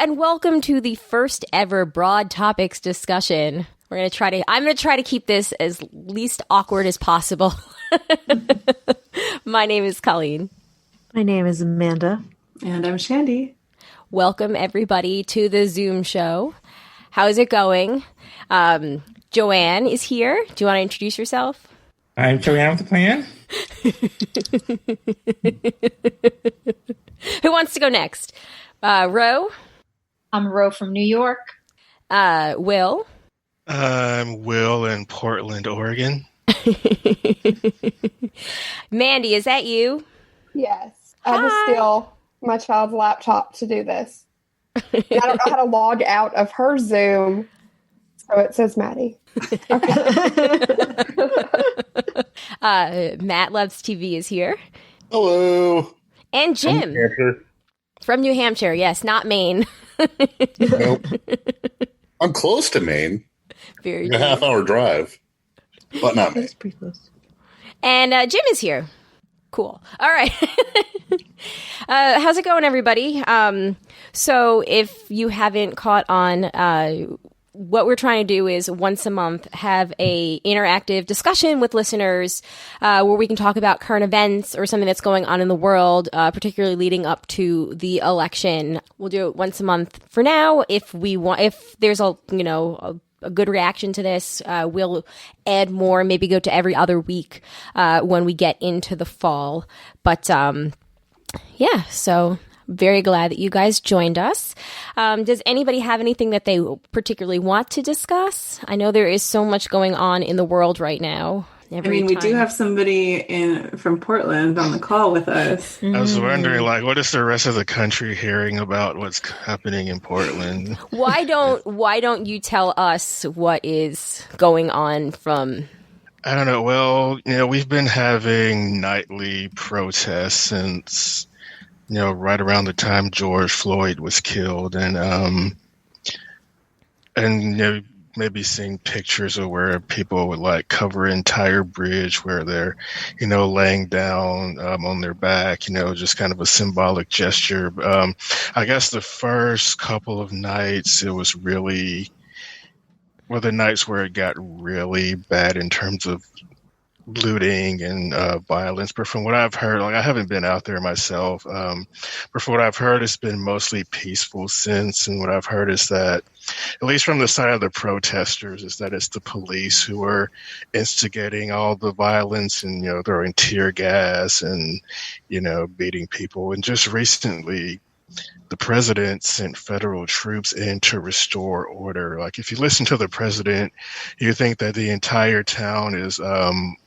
and welcome to the first ever broad topics discussion. I'm going to try to keep this as least awkward as possible. My name is Colleen. My name is Amanda. And I'm Shandy. Welcome everybody to the Zoom show. How's it going? Joanne is here. Do you want to introduce yourself? I'm Joanne with the plan. Who wants to go next? Ro? I'm Ro from New York. Will? I'm Will in Portland, Oregon. Mandy, is that you? Yes. I had to steal my child's laptop to do this. I don't know how to log out of her Zoom, so it says Maddie. Matt Loves TV is here. Hello. And Jim. From New Hampshire, yes, not Maine. Nope. I'm close to Maine. Very a half-hour drive, but not Maine. That's pretty close. And Jim is here. Cool. All right. How's it going, everybody? So if you haven't caught on, what we're trying to do is once a month have a interactive discussion with listeners where we can talk about current events or something that's going on in the world, particularly leading up to the election. We'll do it once a month for now. If there's a good reaction to this, we'll add more, maybe go to every other week when we get into the fall. But yeah, so very glad that you guys joined us. Does anybody have anything that they particularly want to discuss? I know there is so much going on in the world right now. We do have somebody from Portland on the call with us. I was wondering, what is the rest of the country hearing about what's happening in Portland? Why don't you tell us what is going on from... I don't know. Well, we've been having nightly protests since... right around the time George Floyd was killed, and maybe seeing pictures of where people would cover an entire bridge where they're, laying down on their back, just kind of a symbolic gesture. I guess the first couple of nights, it was really, the nights where it got really bad in terms of looting and violence, but from what I've heard, I haven't been out there myself, but from what I've heard, it's been mostly peaceful since. And what I've heard is that, at least from the side of the protesters, is that it's the police who are instigating all the violence and throwing tear gas and beating people. And just recently, the president sent federal troops in to restore order. If you listen to the president, you think that the entire town is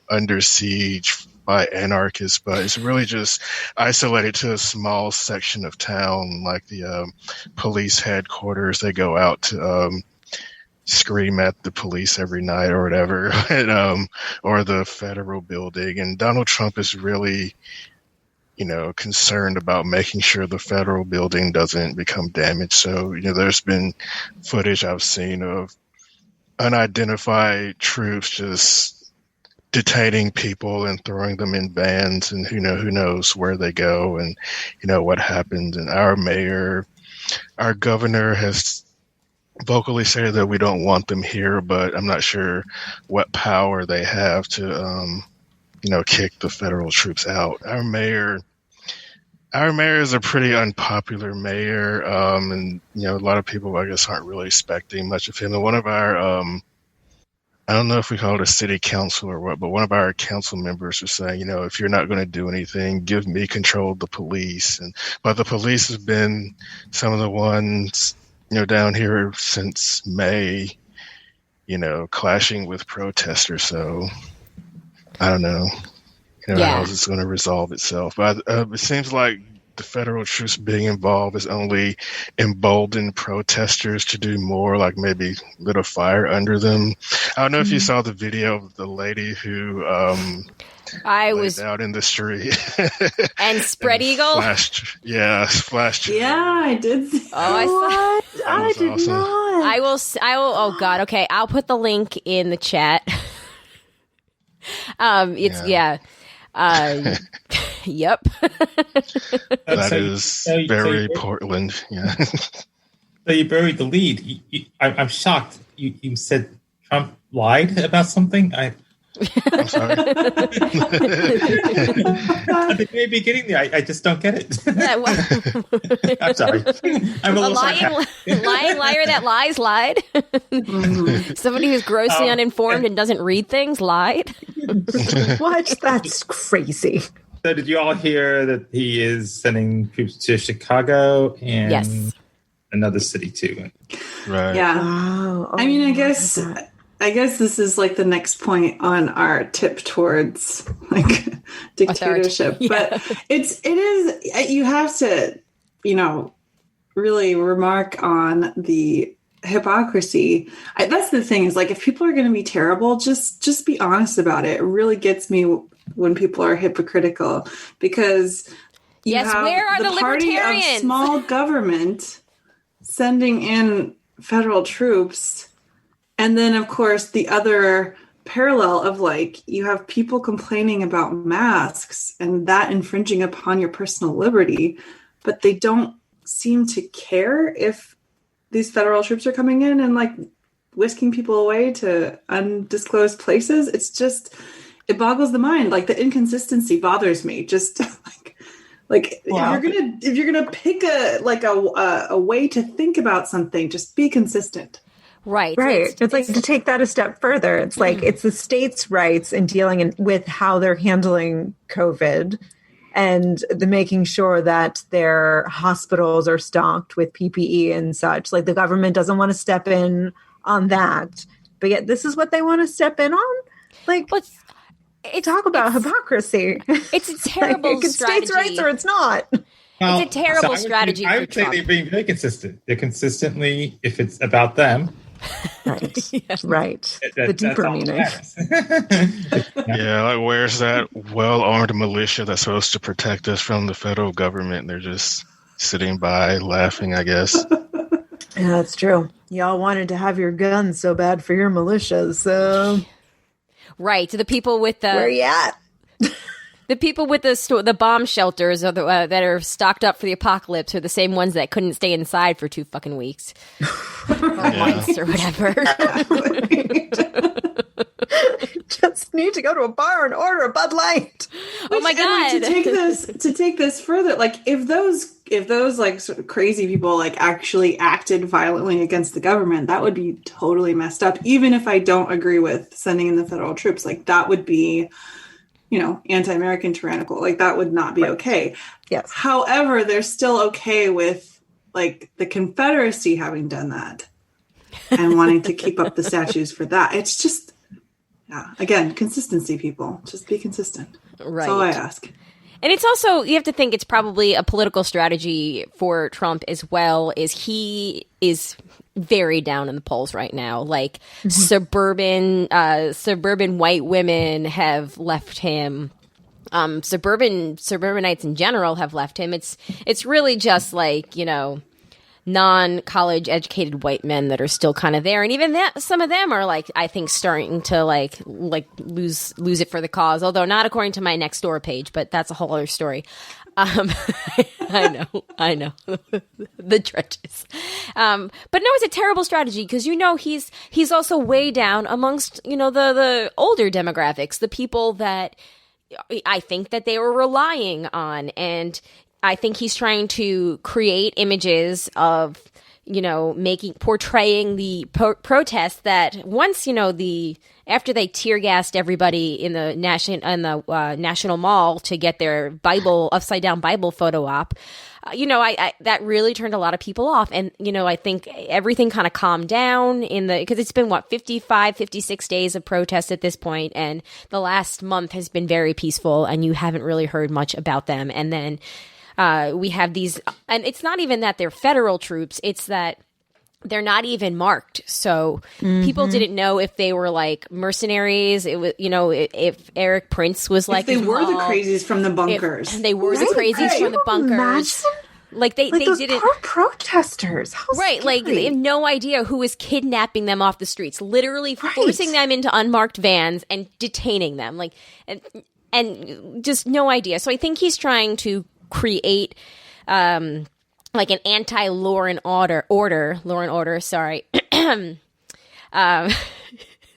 under siege by anarchists, but it's really just isolated to a small section of town, like the police headquarters. They go out to scream at the police every night or whatever, and, or the federal building. And Donald Trump is really concerned about making sure the federal building doesn't become damaged. So, there's been footage I've seen of unidentified troops just detaining people and throwing them in vans, and who knows where they go and, what happens. And our governor has vocally said that we don't want them here, but I'm not sure what power they have to, kick the federal troops out. Our mayor is a pretty unpopular mayor, and a lot of people, I guess, aren't really expecting much of him. And one of our, I don't know if we call it a city council or what, but one of our council members was saying, if you're not going to do anything, give me control of the police. But the police have been some of the ones, down here since May, clashing with protesters. So I don't know, how it's going to resolve itself. But it seems like the federal troops being involved has only emboldened protesters to do more, maybe lit a fire under them. I don't know if you saw the video of the lady who I was out in the street and spread eagle. Flashed. Yeah, I did. Oh, I did awesome. not. I will. Oh God. Okay, I'll put the link in the chat. Yep. That is very Portland. Yeah. So you buried the lead. I'm shocked. You said Trump lied about something. I'm sorry. At the very beginning there, I just don't get it. I'm sorry. I'm a little sarcastic. lying liar that lied. Somebody who's grossly uninformed and doesn't read things lied. What? That's crazy. So did you all hear that he is sending troops to Chicago and Yes. another city too? Right. Yeah. Wow. I mean, I guess this is like the next point on our tip towards like dictatorship. Yeah. But it is, you have to, really remark on the hypocrisy. That's the thing, is like, if people are going to be terrible, just be honest about it. It really gets me when people are hypocritical, because you have where are the party libertarians? of small government sending in federal troops. And then, of course, the other parallel of like, you have people complaining about masks and that infringing upon your personal liberty, but they don't seem to care if these federal troops are coming in and like whisking people away to undisclosed places. It's just, it boggles the mind. Like, the inconsistency bothers me. Just like Wow. if you're gonna pick a way to think about something, just be consistent. Right. It's like to take that a step further. It's like it's the states' rights in dealing with how they're handling COVID and the making sure that their hospitals are stocked with PPE and such. Like, the government doesn't want to step in on that, but yet this is what they want to step in on. Like, talk about hypocrisy. It's a terrible like, it's strategy. states' rights or it's not. Well, It's a terrible strategy I for would say Trump. they're being very consistent. They're consistently, if it's about them, Right. Right. that- The deeper that's all meaning. that matters. Yeah, like, where's that well-armed militia that's supposed to protect us from the federal government? They're just sitting by laughing, I guess. Yeah, that's true. Y'all wanted to have your guns so bad for your militias, so Right. To the people with the where you at? The people with the bomb shelters or that are stocked up for the apocalypse are the same ones that couldn't stay inside for 2 fucking weeks. Or months or whatever. Just need to go to a bar and order a Bud Light. Oh my God. And to take this further, like, if those like sort of crazy people like actually acted violently against the government, that would be totally messed up. Even if I don't agree with sending in the federal troops, like, that would be, anti-American, tyrannical. Like, that would not be okay. Yes. However, they're still okay with like the Confederacy having done that and wanting to keep up the statues for that. It's just, again, consistency, people. Just be consistent. Right. That's all I ask. And it's also, you have to think it's probably a political strategy for Trump as well, is he is very down in the polls right now. Like, suburban white women have left him. Suburbanites in general have left him. It's really just like, non-college educated white men that are still kind of there, and even that, some of them are like, I think, starting to like lose it for the cause. Although not according to my next door page, but that's a whole other story. I know the trenches. But no, it's a terrible strategy because he's also way down amongst the older demographics, the people that I think that they were relying on, and I think he's trying to create images of, portraying the protests that once, after they tear gassed everybody in the National Mall to get their upside down Bible photo op, I that really turned a lot of people off. And, I think everything kind of calmed down because it's been 56 days of protest at this point. And the last month has been very peaceful and you haven't really heard much about them. And then, we have these, and it's not even that they're federal troops, it's that they're not even marked. So people didn't know if they were like mercenaries. It was, if Eric Prince was like, if they were the crazies from the bunkers. If they were the crazies from the bunkers. Like they those didn't. poor protesters. How Right, scary. like they have no idea who is kidnapping them off the streets, literally forcing them into unmarked vans and detaining them, like, and just no idea. So I think he's trying to create a like an anti-law and order, sorry.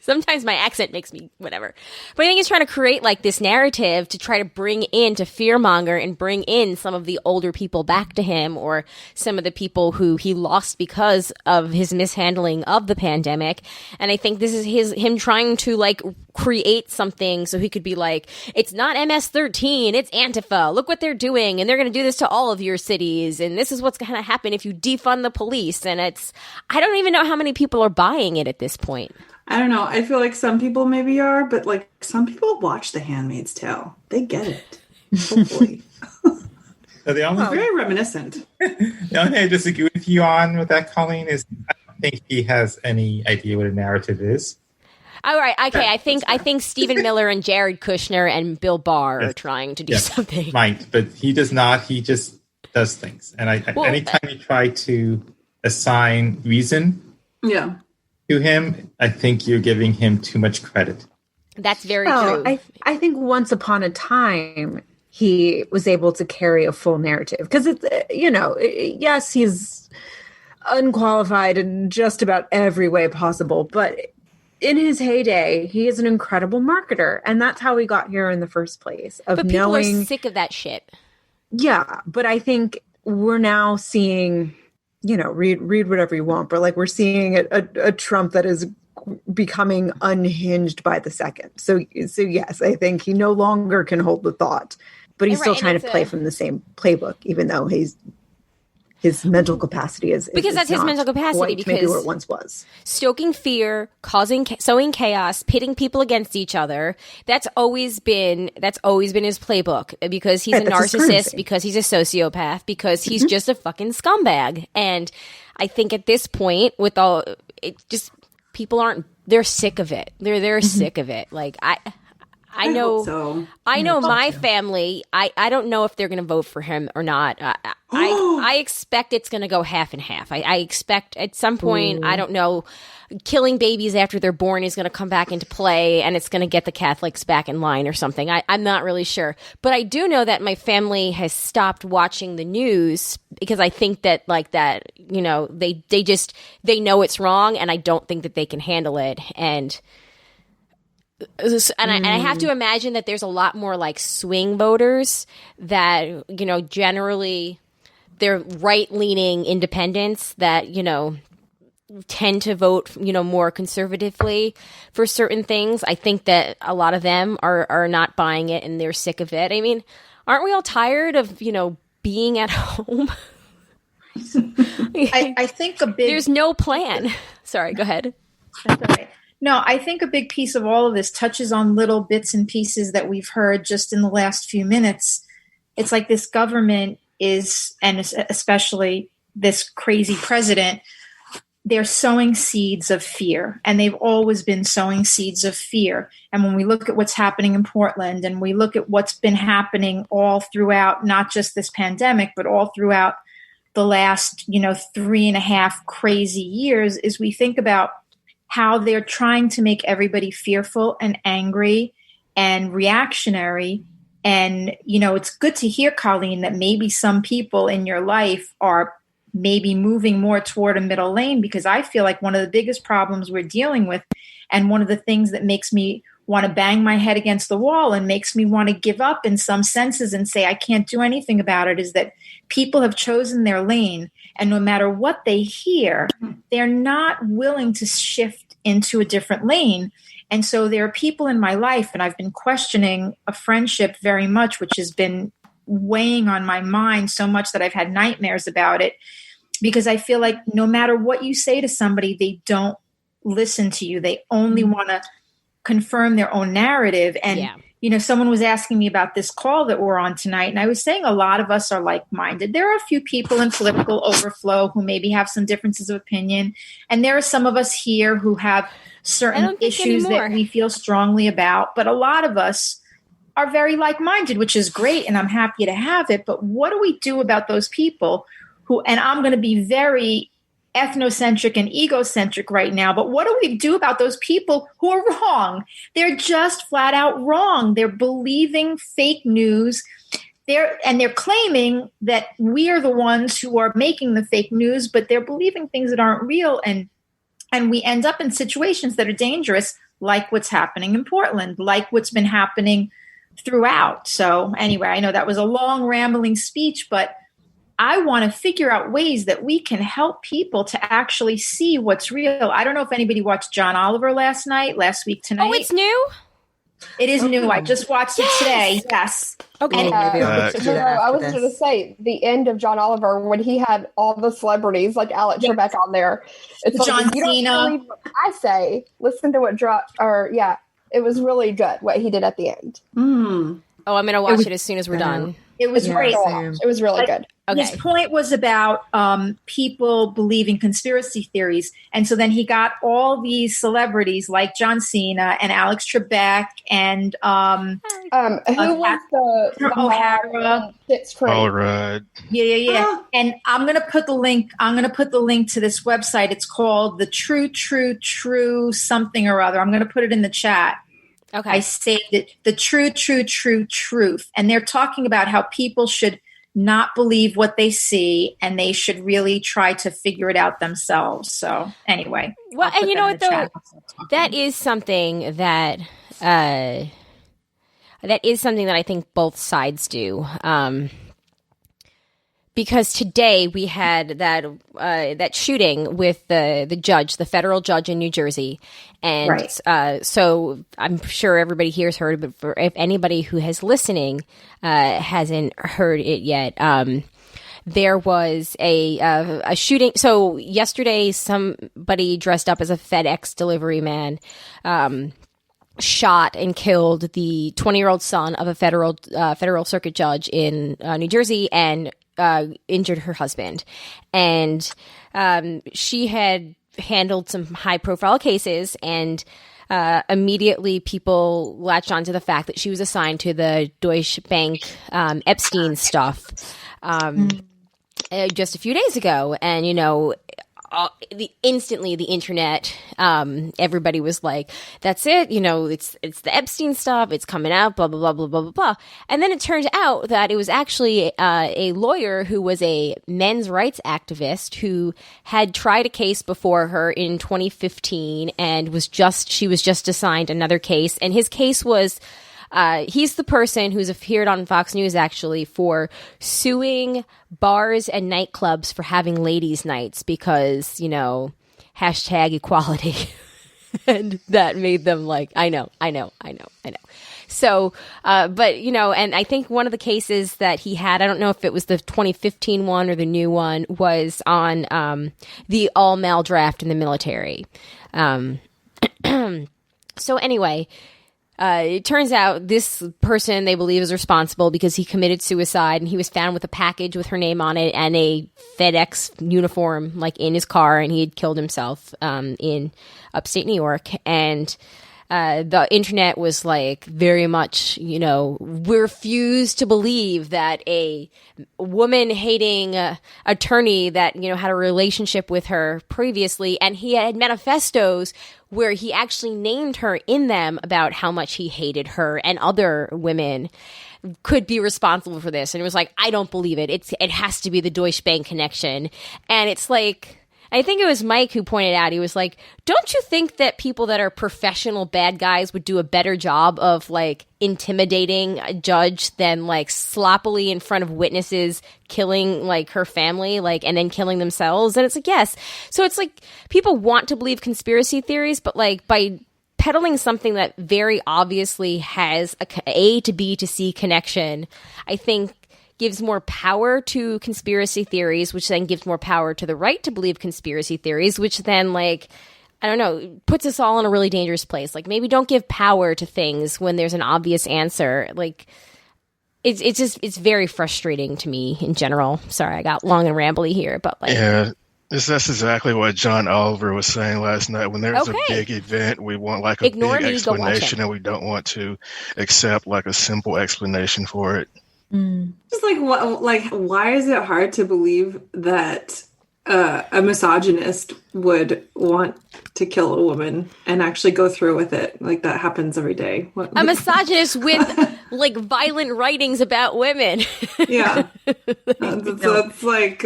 Sometimes my accent makes me whatever. But I think he's trying to create like this narrative to try to bring in, to fearmonger and bring in some of the older people back to him, or some of the people who he lost because of his mishandling of the pandemic. And I think this is him trying to like create something so he could be like, it's not MS-13, it's Antifa. Look what they're doing. And they're going to do this to all of your cities. And this is what's going to happen if you defund the police. And I don't even know how many people are buying it at this point. I don't know. I feel like some people maybe are, but like some people watch The Handmaid's Tale. They get it. Hopefully. So the only very reminiscent. The only thing I disagree with you on with that, Colleen, is I don't think he has any idea what a narrative is. All right. Okay. I think Stephen Miller and Jared Kushner and Bill Barr are trying to do something. Might, but he does not. He just does things. And anytime you try to assign reason, to him, I think you're giving him too much credit. That's very true. I think once upon a time, he was able to carry a full narrative because it's, yes, he's unqualified in just about every way possible, but in his heyday, he is an incredible marketer, and that's how we got here in the first place. But people are sick of that shit. Yeah, but I think we're now seeing, read whatever you want, but like we're seeing a Trump that is becoming unhinged by the second. So yes, I think he no longer can hold the thought, but he's still trying to play from the same playbook, even though his mental capacity is because that's his mental capacity. Because maybe where it once was, stoking fear, sowing chaos, pitting people against each other. That's always been his playbook. Because he's a narcissist, because he's a sociopath, because he's just a fucking scumbag. And I think at this point, with all it, just people they're sick of it. They're sick of it. Like I know my family. I don't know if they're going to vote for him or not. I expect it's going to go half and half. I expect at some point, I don't know, killing babies after they're born is going to come back into play, and it's going to get the Catholics back in line or something. I'm not really sure, but I do know that my family has stopped watching the news because I think that they know it's wrong, and I don't think that they can handle it. And I have to imagine that there's a lot more like swing voters that, generally they're right-leaning independents that, tend to vote, more conservatively for certain things. I think that a lot of them are not buying it and they're sick of it. I mean, aren't we all tired of, being at home? I think there's no plan. Sorry, go ahead. That's all right. No, I think a big piece of all of this touches on little bits and pieces that we've heard just in the last few minutes. It's like this government is, and especially this crazy president, they're sowing seeds of fear, and they've always been sowing seeds of fear. And when we look at what's happening in Portland, and we look at what's been happening all throughout, not just this pandemic, but all throughout the last, 3.5 crazy years, is we think about how they're trying to make everybody fearful and angry and reactionary. And, it's good to hear, Colleen, that maybe some people in your life are maybe moving more toward a middle lane, because I feel like one of the biggest problems we're dealing with, and one of the things that makes me want to bang my head against the wall and makes me want to give up in some senses and say I can't do anything about it, is that people have chosen their lane, and no matter what they hear, they're not willing to shift into a different lane. And so there are people in my life, and I've been questioning a friendship very much, which has been weighing on my mind so much that I've had nightmares about it, because I feel like no matter what you say to somebody, they don't listen to you. They only want to confirm their own narrative. And, someone was asking me about this call that we're on tonight, and I was saying a lot of us are like-minded. There are a few people in political overflow who maybe have some differences of opinion, and there are some of us here who have certain issues that we feel strongly about, but a lot of us are very like-minded, which is great, and I'm happy to have it. But what do we do about those people who, and I'm going to be very ethnocentric and egocentric right now, but what do we do about those people who are wrong? They're just flat out wrong. They're believing fake news. they're claiming that we are the ones who are making the fake news, but they're believing things that aren't real. And we end up in situations that are dangerous, like what's happening in Portland, like what's been happening throughout. So anyway, I know that was a long rambling speech, but I want to figure out ways that we can help people to actually see what's real. I don't know if anybody watched John Oliver last week, tonight. Oh, it's new? It is new. I just watched it today. Yes. Okay. I was going to say the end of John Oliver when he had all the celebrities like Alex Trebek on there. It's John like, you don't Cena. believe what I say. Listen to what it was really good what he did at the end. Mm. Oh, I'm going to watch it as soon as we're done. It was great. It was really good. Okay. His point was about people believing conspiracy theories. And so then he got all these celebrities like John Cena and Alex Trebek and who was the O'Hara. All right. Yeah. And I'm going to put the link to this website. It's called The True something or other. I'm going to put it in the chat. Okay. I saved it. The True Truth. And they're talking about how people should not believe what they see and they should really try to figure it out themselves. So anyway. Well, and you know what though? That is something that I think both sides do. Because today we had that shooting with the federal judge in New Jersey, and so I'm sure everybody here has heard, but if anybody who has listening hasn't heard it yet, there was a shooting. So yesterday, somebody dressed up as a FedEx delivery man shot and killed the 20-year-old son of a federal circuit judge in New Jersey and injured her husband. And she had handled some high-profile cases, and immediately people latched onto the fact that she was assigned to the Deutsche Bank Epstein stuff just a few days ago. And, you know, instantly the internet, everybody was like, that's it, you know, it's the Epstein stuff, it's coming out, blah, blah, blah, blah, blah, blah, blah. And then it turned out that it was actually a lawyer who was a men's rights activist who had tried a case before her in 2015 and she was just assigned another case. And his case was, he's the person who's appeared on Fox News actually for suing bars and nightclubs for having ladies' nights because, you know, #equality. And that made them like, I know. So, but, you know, and I think one of the cases that he had, I don't know if it was the 2015 one or the new one, was on the all-male draft in the military. So anyway, it turns out this person they believe is responsible because he committed suicide, and he was found with a package with her name on it and a FedEx uniform like in his car, and he had killed himself in upstate New York. And the internet was like very much, you know, we refuse to believe that a woman-hating attorney that, you know, had a relationship with her previously, and he had manifestos where he actually named her in them about how much he hated her and other women, could be responsible for this. And it was like, I don't believe it. It has to be the Deutsche Bank connection. And it's like, I think it was Mike who pointed out, he was like, don't you think that people that are professional bad guys would do a better job of like intimidating a judge than like sloppily in front of witnesses killing like her family, like, and then killing themselves? And it's like, yes. So it's like people want to believe conspiracy theories, but like by peddling something that very obviously has a to B to C connection, I think gives more power to conspiracy theories, which then gives more power to the right to believe conspiracy theories, which then, like, I don't know, puts us all in a really dangerous place. Like, maybe don't give power to things when there's an obvious answer. Like, it's very frustrating to me in general. Sorry, I got long and rambly here, but like, yeah. That's exactly what John Oliver was saying last night. When there's a big event, we want like a big explanation, and we don't want to accept like a simple explanation for it. Just why is it hard to believe that a misogynist would want to kill a woman and actually go through with it? Like, that happens every day. A misogynist with like violent writings about women. Yeah. That's like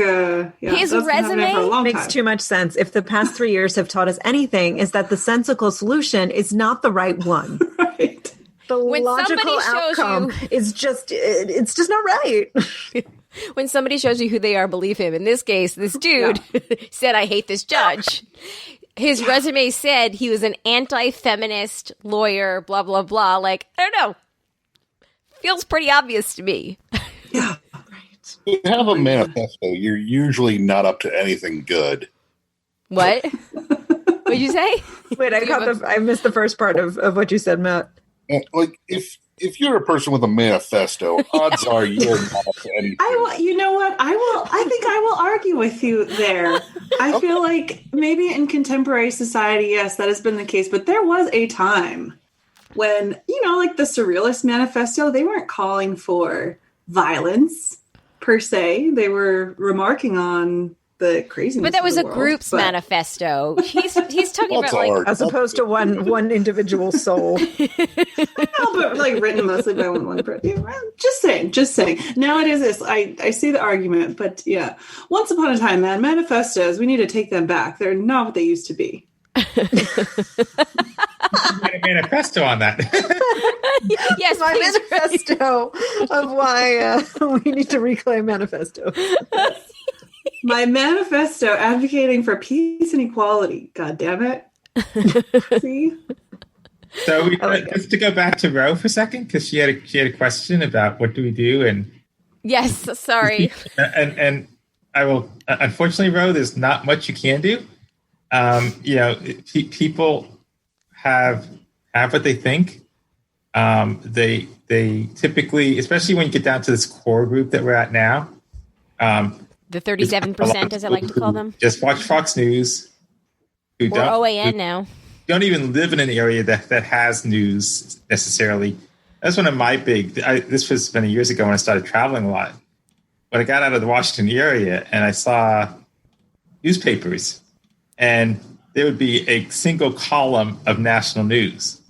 his resume makes too much sense. If the past 3 years have taught us anything, is that the sensical solution is not the right one. Right. The logical outcome is just, it's just not right. When somebody shows you who they are, believe him. In this case, this dude said, I hate this judge. His resume said he was an anti-feminist lawyer, blah, blah, blah. Like, I don't know. Feels pretty obvious to me. Yeah. Right. You have a manifesto, you're usually not up to anything good. What? What'd you say? Wait, I missed the first part of what you said, Matt. Like, if you're a person with a manifesto, odds are you're not up to anything. You know what? I think I will argue with you there. I feel like maybe in contemporary society, yes, that has been the case. But there was a time when, like the Surrealist Manifesto, they weren't calling for violence per se. They were remarking on the craziness. But that was a world, group's manifesto. He's talking about like as opposed to one individual soul. No, but like written mostly by one person. Just saying. Now it is this. I see the argument, but yeah. Once upon a time, man, manifestos, we need to take them back. They're not what they used to be. A manifesto on that. Yes, my manifesto of why we need to reclaim manifesto. My manifesto advocating for peace and equality. God damn it. See? So just to go back to Ro for a second, because she had a question about what do we do, and yes, sorry, and I will. Unfortunately, Ro, there's not much you can do. People have what they think. They typically, especially when you get down to this core group that we're at now. The 37%, as I like to call them. Just watch Fox News. Or OAN now. Don't even live in an area that has news necessarily. That's one of my this was many years ago when I started traveling a lot. When I got out of the Washington area and I saw newspapers, and there would be a single column of national news.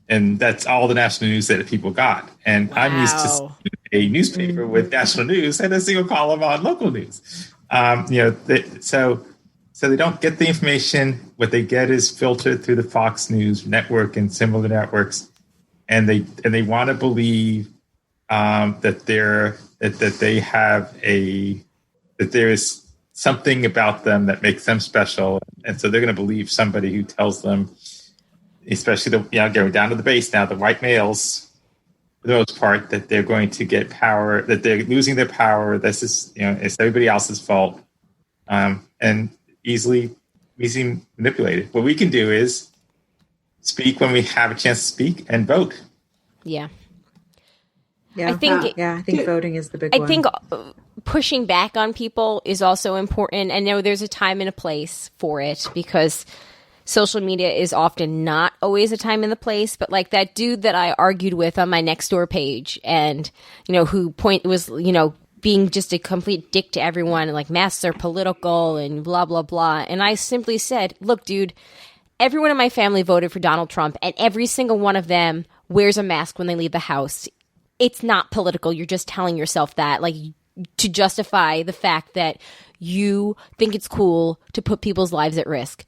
And that's all the national news that people got. And wow. I'm used to a newspaper with national news and a single column on local news. So they don't get the information. What they get is filtered through the Fox News network and similar networks, and they want to believe that there is something about them that makes them special, and so they're going to believe somebody who tells them. Especially going down to the base now, the white males, for the most part, that they're going to get power, that they're losing their power. This is, it's everybody else's fault, and easily manipulated. What we can do is speak when we have a chance to speak and vote. Yeah. I think voting is the big one. I think pushing back on people is also important. I know there's a time and a place for it because social media is often not always a time and the place, but like that dude that I argued with on my Nextdoor page and, who was being just a complete dick to everyone and like masks are political and blah, blah, blah. And I simply said, look, dude, everyone in my family voted for Donald Trump and every single one of them wears a mask when they leave the house. It's not political. You're just telling yourself that, like, to justify the fact that you think it's cool to put people's lives at risk.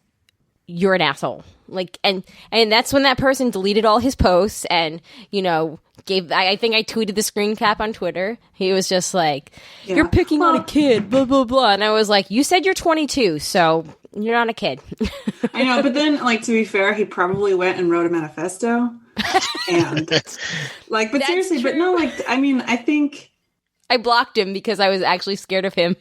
You're an asshole. Like, and that's when that person deleted all his posts and, I think I tweeted the screen cap on Twitter. He was just like, you're picking on a kid, blah, blah, blah. And I was like, you said you're 22, so you're not a kid. I know, but then, like, to be fair, he probably went and wrote a manifesto. And, like, but that's seriously, true. But no, like, I mean, I think I blocked him because I was actually scared of him.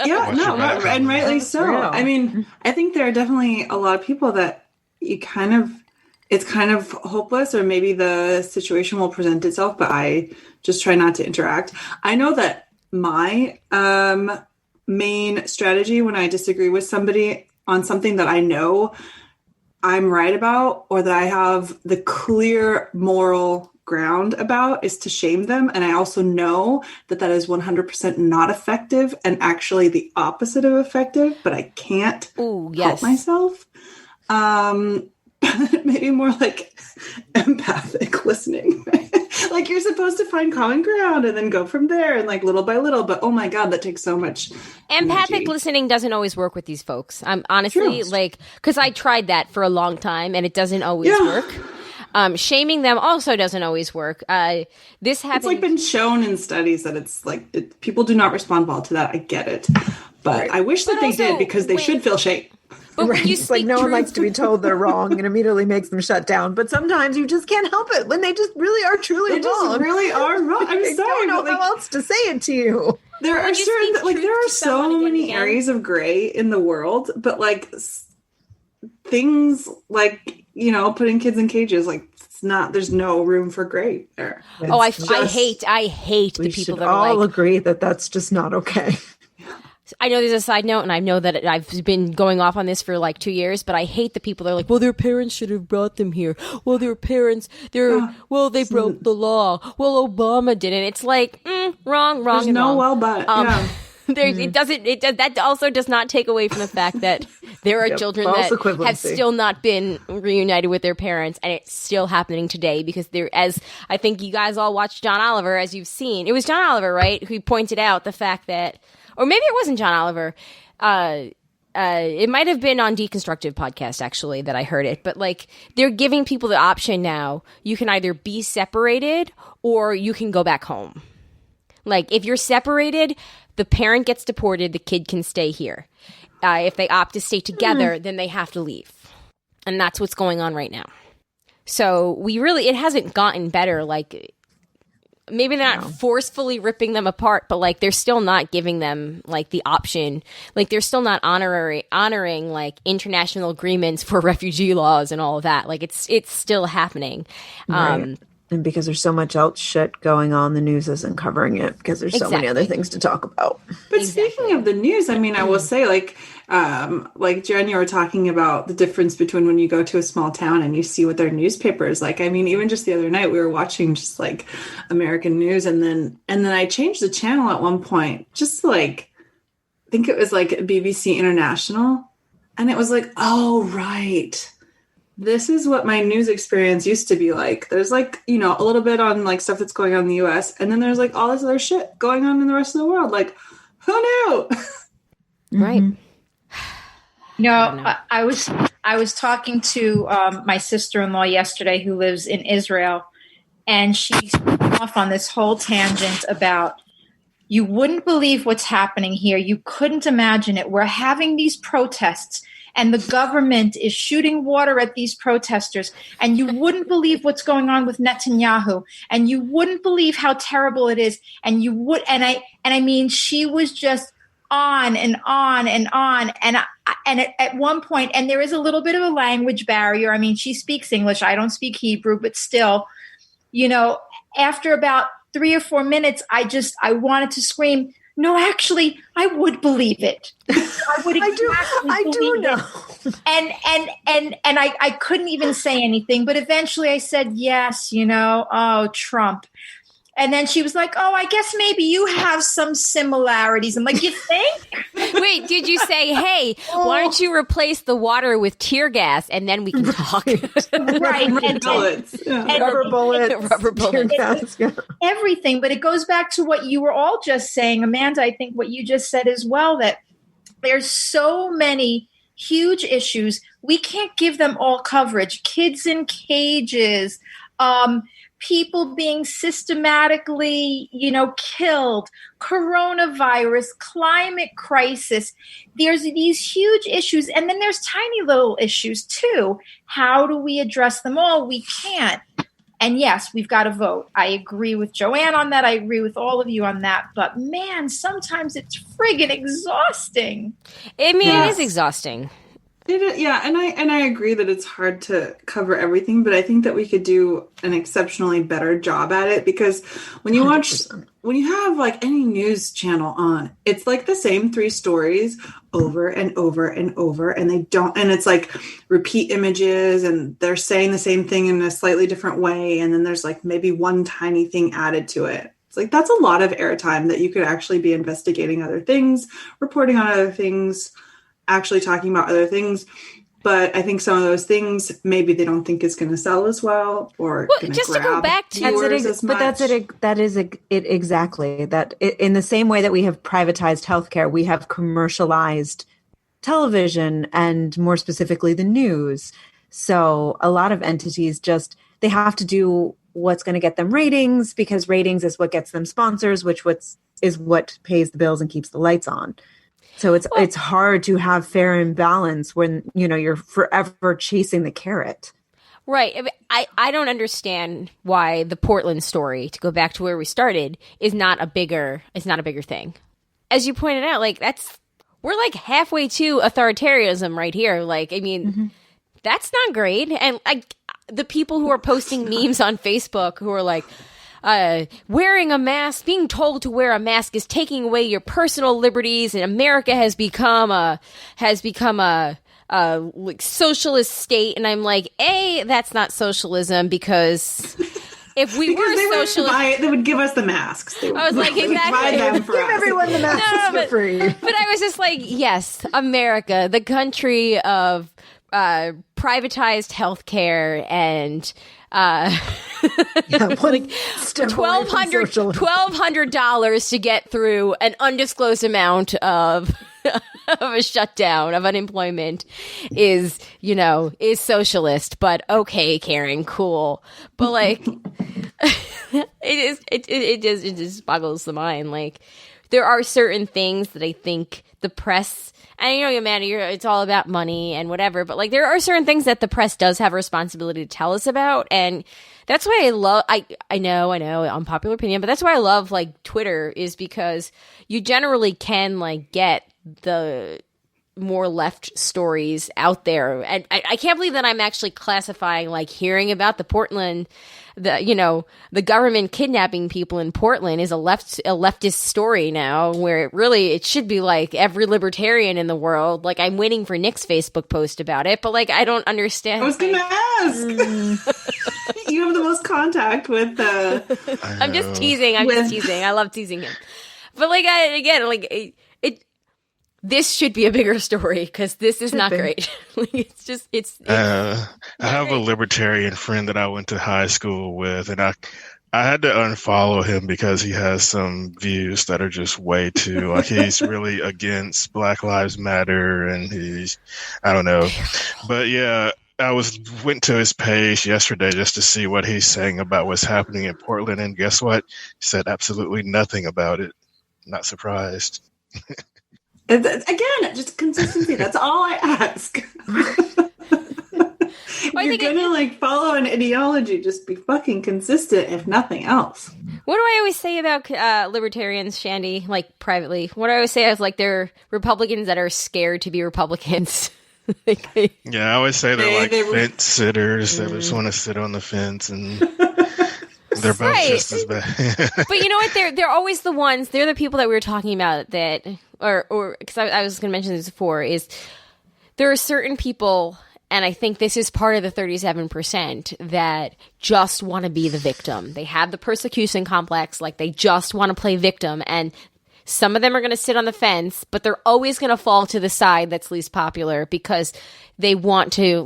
Yeah, no, and rightly so. Real. I mean, I think there are definitely a lot of people that it's kind of hopeless, or maybe the situation will present itself, but I just try not to interact. I know that my main strategy when I disagree with somebody on something that I know I'm right about, or that I have the clear moral ground about, is to shame them. And I also know that is 100% not effective and actually the opposite of effective, but I can't help myself. Maybe more like empathic listening. Like Like you're supposed to find common ground and then go from there and like little by little. But oh my God, that takes so much Empathic energy. listening doesn't always work with these folks. I'm honestly like, because I tried that for a long time and it doesn't always work. Shaming them also doesn't always work. This happened. It's like been shown in studies that it's like people do not respond well to that. I get it, but I wish that they did because they should feel shame. But when you It's like no one likes to be told they're wrong and immediately makes them shut down. But sometimes you just can't help it when they just really are truly They just wrong. really are wrong. I'm I sorry, don't know but like, how else to say it to you. there are certain like there are so many areas of gray in the world, but like things like putting kids in cages, like it's not. There's no room for gray there. I hate the people that are all like, agree that that's just not okay. I know there's a side note, and I know that I've been going off on this for like 2 years, but I hate the people that are like, well, their parents should have brought them here. Well, their parents, they broke the law. Well, Obama didn't. It's like, wrong. There's and no wrong. well, but That also does not take away from the fact that there are children that have still not been reunited with their parents, and it's still happening today because as I think you guys all watched John Oliver, as you've seen. It was John Oliver, right, who pointed out the fact that, or maybe it wasn't John Oliver. It might have been on Deconstructive podcast, actually, that I heard it. But, like, they're giving people the option now. You can either be separated or you can go back home. Like, if you're separated, the parent gets deported, the kid can stay here. If they opt to stay together, then they have to leave. And that's what's going on right now. So it hasn't gotten better, like... Maybe they're not forcefully ripping them apart, but like they're still not giving them like the option. Like they're still not honoring like international agreements for refugee laws and all of that. Like it's still happening. Right. And because there's so much else shit going on, the news isn't covering it because there's so many other things to talk about. But speaking of the news, I mean, I will say like Jen, you were talking about the difference between when you go to a small town and you see what their newspaper is like. I mean, even just the other night we were watching just like American news and then I changed the channel at one point, just like, I think it was like BBC International. And it was like, oh, right. This is what my news experience used to be like. There's like, a little bit on like stuff that's going on in the US. And then there's like all this other shit going on in the rest of the world. Like, who knew? Right. I was talking to my sister-in-law yesterday who lives in Israel, and she's off on this whole tangent about you wouldn't believe what's happening here. You couldn't imagine it. We're having these protests, and the government is shooting water at these protesters, and you wouldn't believe what's going on with Netanyahu, and you wouldn't believe how terrible it is, and you would, and I mean, she was just on and on and on, and at one point, and there is a little bit of a language barrier. I mean, she speaks English, I don't speak Hebrew, but still, after about 3 or 4 minutes, I wanted to scream, no, actually, I would believe it. I would I do know. And I couldn't even say anything, but eventually I said, yes, Trump. And then she was like, oh, I guess maybe you have some similarities. I'm like, you think? Wait, did you say, hey, why don't you replace the water with tear gas and then we can talk? Right. Rubber bullets. Rubber bullets. Tear gas, everything. But it goes back to what you were all just saying, Amanda, I think what you just said as well, that there's so many huge issues. We can't give them all coverage. Kids in cages, people being systematically, killed, coronavirus, climate crisis. There's these huge issues. And then there's tiny little issues too. How do we address them all? We can't. And yes, we've got to vote. I agree with Joanne on that. I agree with all of you on that. But man, sometimes it's friggin' exhausting. I mean, It is exhausting. It is, yeah, and I agree that it's hard to cover everything, but I think that we could do an exceptionally better job at it because when you have like any news channel on, it's like the same 3 stories over and over and over, and it's like repeat images, and they're saying the same thing in a slightly different way, and then there's like maybe one tiny thing added to it. It's like that's a lot of airtime that you could actually be investigating other things, reporting on other things, actually talking about other things. But I think some of those things, maybe they don't think it's going to sell as well, or just to go back to that is it exactly that. In the same way that we have privatized healthcare, we have commercialized television and more specifically the news. So a lot of entities they have to do what's going to get them ratings, because ratings is what gets them sponsors, which is what pays the bills and keeps the lights on. So it's hard to have fair and balance when, you're forever chasing the carrot. Right. I don't understand why the Portland story, to go back to where we started, is not a bigger thing. As you pointed out, we're like halfway to authoritarianism right here. That's not great. And the people who are posting memes on Facebook who are like, wearing a mask, being told to wear a mask is taking away your personal liberties, and America has become a socialist state. And I'm like, that's not socialism, because if we were socialist, they would give us the masks. I was like, exactly. Give everyone the masks for free. But I was just like, yes, America, the country of privatized healthcare and $1,200 to get through an undisclosed amount of a shutdown of unemployment is socialist. But okay, Karen, cool. But it just boggles the mind. There are certain things that I think the press, and Mandy, it's all about money and whatever, but there are certain things that the press does have a responsibility to tell us about, and that's why I love. I know, unpopular opinion, but that's why I love Twitter, is because you generally can get the more left stories out there, and I can't believe that I'm actually classifying hearing about the Portland. The government kidnapping people in Portland is a leftist story now, where it should be every libertarian in the world. I'm waiting for Nick's Facebook post about it, but I don't understand. I was going to ask. You have the most contact with I'm just teasing. I love teasing him. But this should be a bigger story, because this is not great. I have a libertarian friend that I went to high school with, and I had to unfollow him because he has some views that are just way too, he's really against Black Lives Matter, and I don't know. But yeah, I went to his page yesterday just to see what he's saying about what's happening in Portland, and guess what? He said absolutely nothing about it. Not surprised. Again, just consistency. That's all I ask. You're going to follow an ideology, just be fucking consistent, if nothing else. What do I always say about libertarians, Shandy? Privately, what I always say is they're Republicans that are scared to be Republicans. Yeah, I always say they're fence sitters that just want to sit on the fence, and they're both just as bad. But you know what? They're always the ones. They're the people that we were talking about that, or because I was going to mention this before, is there are certain people, and I think this is part of the 37%, that just want to be the victim. They have the persecution complex, they just want to play victim, and some of them are going to sit on the fence, but they're always going to fall to the side that's least popular, because they want to,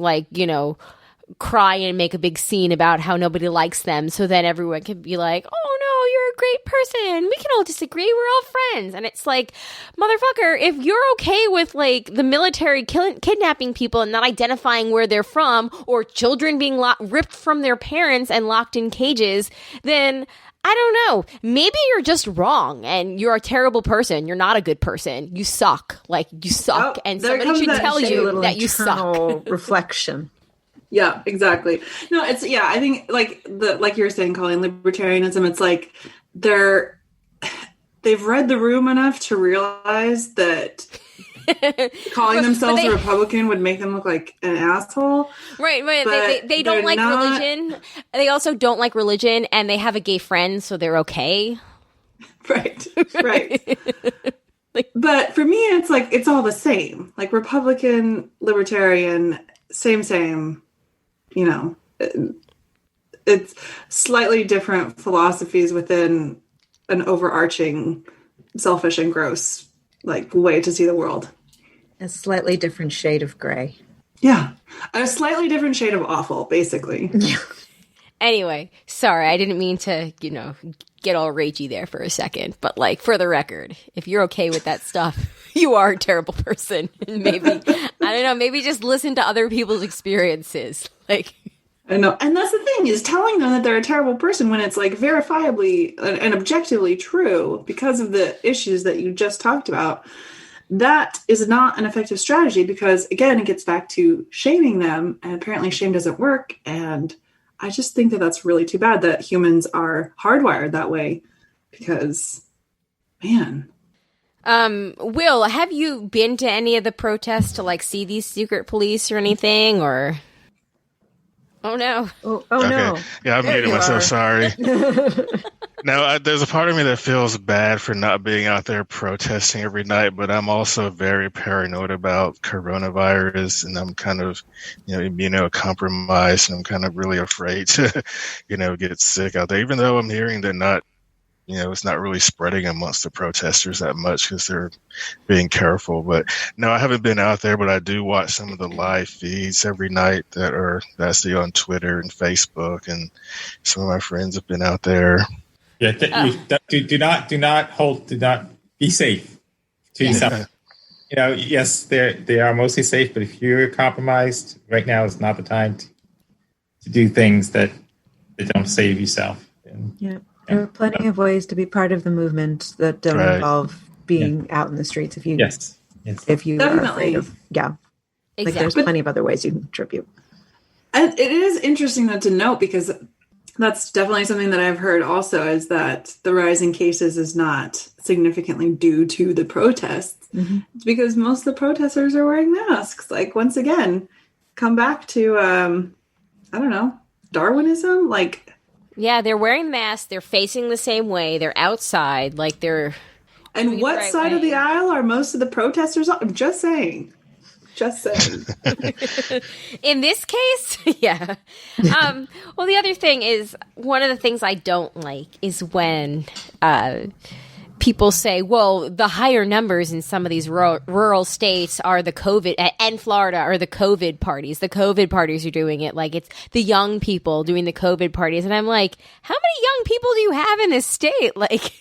cry and make a big scene about how nobody likes them, so then everyone can be like, oh no, you're a great person, we can all disagree, we're all friends. And it's motherfucker, if you're okay with the military kidnapping people and not identifying where they're from, or children being ripped from their parents and locked in cages, then I don't know, maybe you're just wrong and you're a terrible person. You're not a good person. You suck. You suck. And somebody should tell you that you suck. Reflection. Yeah, exactly. No, I think like you were saying, Colleen, libertarianism, it's they've read the room enough to realize that calling themselves a Republican would make them look like an asshole. Right. They don't like religion. They also don't like religion, and they have a gay friend, so they're okay. Right. But for me, it's all the same. Republican, libertarian, same. It's slightly different philosophies within an overarching, selfish and gross, way to see the world. A slightly different shade of gray. Yeah. A slightly different shade of awful, basically. Anyway, sorry, I didn't mean to, get all ragey there for a second. But, like, for the record, if you're okay with that stuff, you are a terrible person. And maybe, I don't know, maybe just listen to other people's experiences. Like, I know. And that's the thing, is telling them that they're a terrible person when it's, like, verifiably and objectively true because of the issues that you just talked about. That is not an effective strategy because, again, it gets back to shaming them. And apparently shame doesn't work. And I just think that that's really too bad that humans are hardwired that way because, man. Will, have you been to any of the protests to, like, see these secret police or anything, or... Oh, no. Oh Okay. no. Yeah, I'm There muting you myself. are. Sorry. Now, there's a part of me that feels bad for not being out there protesting every night, but I'm also very paranoid about coronavirus, and I'm kind of, immunocompromised, and I'm kind of really afraid to, get sick out there, even though I'm hearing they're not, it's not really spreading amongst the protesters that much because they're being careful. But no, I haven't been out there, but I do watch some of the live feeds every night that I see on Twitter and Facebook, and some of my friends have been out there. Yeah, do not be safe to yourself. Yes, they are mostly safe, but if you're compromised, right now is not the time to do things that don't save yourself. Yeah. There are plenty of ways to be part of the movement that don't involve being out in the streets if you if you are afraid of Exactly. Like there's plenty of other ways you can contribute. It is interesting though to note because that's definitely something that I've heard also is that the rise in cases is not significantly due to the protests. Mm-hmm. It's because most of the protesters are wearing masks. Like once again, come back to I don't know, Darwinism, like. Yeah, they're wearing masks. They're facing the same way. They're outside. Like they're. And what side of the aisle are most of the protesters on? I'm just saying. Just saying. In this case, yeah. Well, the other thing is one of the things I don't like is when people say, well, the higher numbers in some of these rural states are the COVID, and Florida are the COVID parties. The COVID parties are doing it. Like it's the young people doing the COVID parties. And I'm like, how many young people do you have in this state? Like,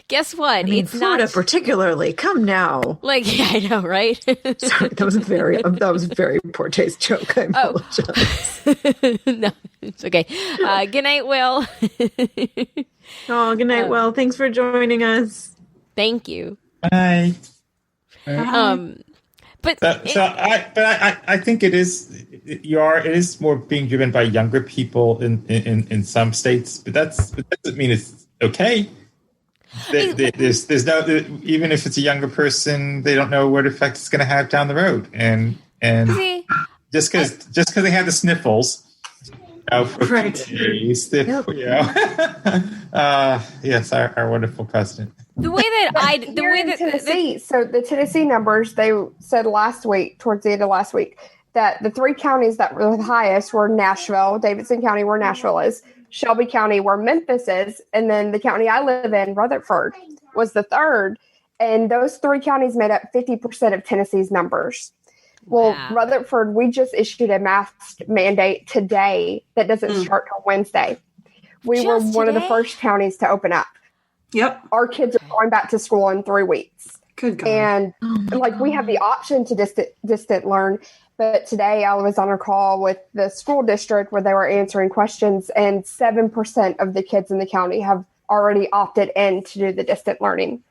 guess what? I mean, it's Florida not particularly. Come now. like, yeah, I know, right? Sorry, that was a very poor taste joke. I apologize. No, it's okay. Good night, Will. Oh, good night, Will. Thanks for joining us. Thank you. Bye. But I think it is more being driven by younger people in some states, but that doesn't mean it's okay. There's no, even if it's a younger person, they don't know what effect it's going to have down the road, and just because they have the sniffles. Right. Yep. Yes, our wonderful president. the way that Tennessee, so the Tennessee numbers, they said towards the end of last week, that the three counties that were the highest were Nashville, Davidson County, where Nashville is, Shelby County, where Memphis is, and then the county I live in, Rutherford, was the third. And those three counties made up 50% of Tennessee's numbers. Well, Wow. Rutherford, we just issued a mask mandate today that doesn't start till Wednesday. We were Just one of the today? first counties to open up. Yep. Our kids are going back to school in 3 weeks. Good God. And we have the option to distant learn. But today I was on a call with the school district where they were answering questions, and 7% of the kids in the county have already opted in to do the distant learning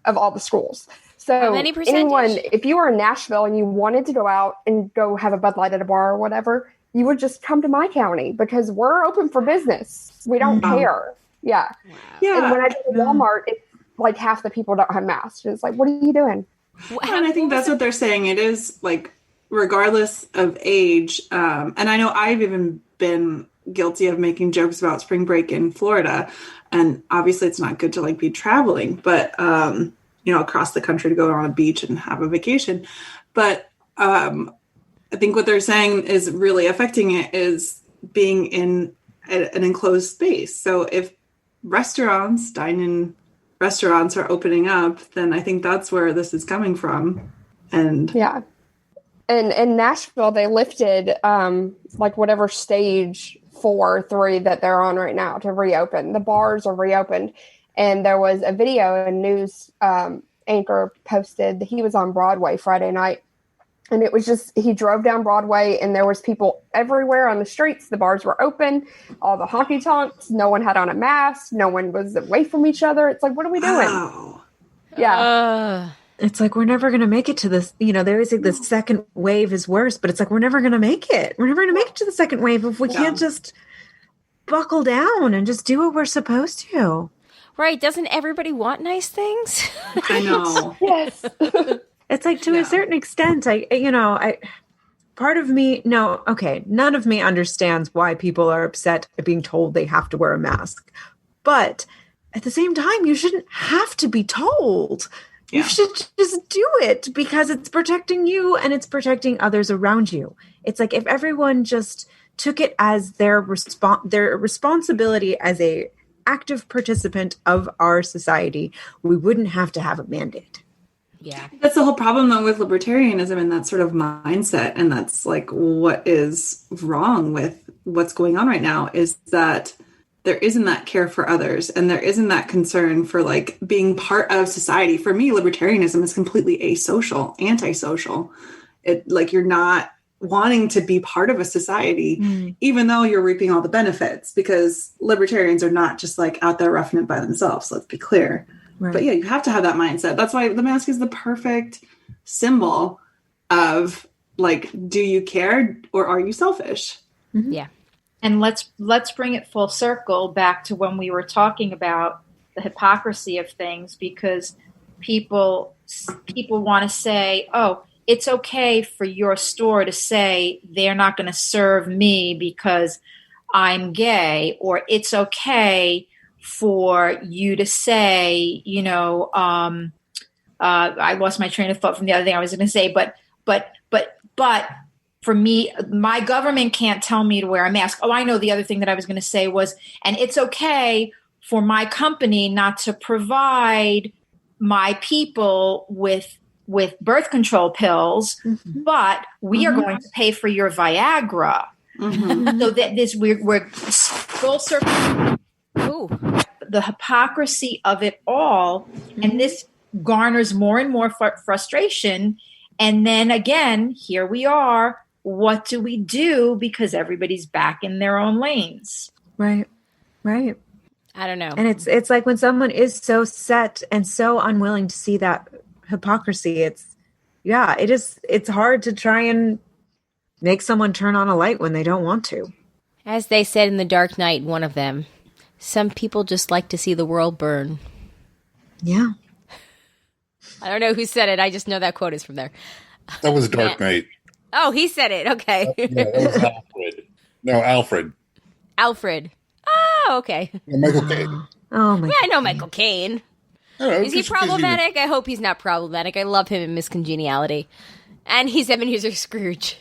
of all the schools. So How many percentage? anyone, if you were in Nashville and you wanted to go out and go have a Bud Light at a bar or whatever, you would just come to my county because we're open for business. We don't care. Yeah. Yeah. And when I go to Walmart, it's like half the people don't have masks. It's like, what are you doing? And I think that's what they're saying. It is like, regardless of age, and I know I've even been guilty of making jokes about spring break in Florida, and obviously it's not good to like be traveling, but across the country to go on a beach and have a vacation. But I think what they're saying is really affecting it is being in an enclosed space. So if dine-in restaurants are opening up, then I think that's where this is coming from. And Yeah. And in Nashville, they lifted like whatever stage 4 or 3 that they're on right now to reopen. The bars are reopened. And there was a video, a news anchor posted that he was on Broadway Friday night. And it was just, he drove down Broadway and there was people everywhere on the streets. The bars were open, all the honky tonks. No one had on a mask. No one was away from each other. It's like, what are we doing? Wow. Yeah. It's like, we're never going to make it to this. You know, there is like the second wave is worse, but it's like, we're never going to make it. We're never going to make it to the second wave if we can't just buckle down and just do what we're supposed to. Right. Doesn't everybody want nice things? I know. Yes. It's like, to a certain extent, part of me, none of me understands why people are upset at being told they have to wear a mask. But at the same time, you shouldn't have to be told. Yeah. You should just do it because it's protecting you and it's protecting others around you. It's like, if everyone just took it as their responsibility as a active participant of our society, we wouldn't have to have a mandate. Yeah. That's the whole problem, though, with libertarianism and that sort of mindset. And that's like what is wrong with what's going on right now, is that there isn't that care for others and there isn't that concern for like being part of society. For me, libertarianism is completely asocial, antisocial. It like, you're not wanting to be part of a society, even though you're reaping all the benefits, because libertarians are not just like out there roughing it by themselves. Let's be clear. Right. But yeah, you have to have that mindset. That's why the mask is the perfect symbol of like, do you care or are you selfish? Mm-hmm. Yeah. And let's bring it full circle back to when we were talking about the hypocrisy of things, because people want to say, oh, it's okay for your store to say they're not going to serve me because I'm gay, or it's okay for you to say, you know, I lost my train of thought from the other thing I was going to say, but for me, my government can't tell me to wear a mask. Oh, I know the other thing that I was going to say was, and it's okay for my company not to provide my people with birth control pills, but we are going to pay for your Viagra. So that this we're full circle. Ooh. The hypocrisy of it all, and this garners more and more frustration. And then again, here we are. What do we do? Because everybody's back in their own lanes. Right. I don't know. And it's like when someone is so set and so unwilling to see that hypocrisy, it's hard to try and make someone turn on a light when they don't want to. As they said in The Dark Knight, one of them, some people just like to see the world burn. Yeah. I don't know who said it. I just know that quote is from there. That was Dark Knight. Oh, he said it. Okay. Yeah, that was Alfred. No, Alfred. Alfred. Oh, okay. Yeah, Michael Caine. Oh my! Yeah, I know Michael Caine. Is he problematic? I hope he's not problematic. I love him in Miss Congeniality, and he's Ebenezer Scrooge.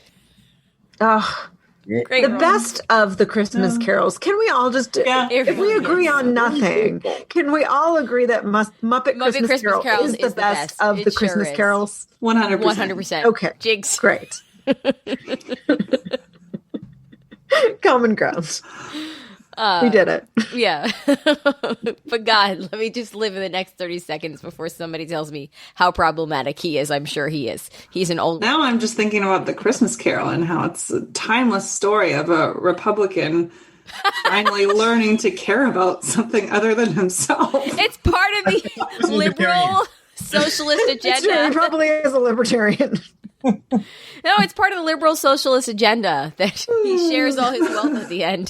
Oh, great! The best of the Christmas carols. Can we all just? If we agree on nothing, can we all agree that Muppet Christmas Carol is the best of the Christmas carols? 100%. 100%. Okay, Jigs. Great. Common ground. We did it. Yeah. But God, let me just live in the next 30 seconds before somebody tells me how problematic he is. I'm sure he is. He's an old... Now I'm just thinking about the Christmas Carol and how it's a timeless story of a Republican finally learning to care about something other than himself. It's part of the liberal socialist agenda. He probably is a libertarian. No, it's part of the liberal socialist agenda that he shares all his wealth at the end.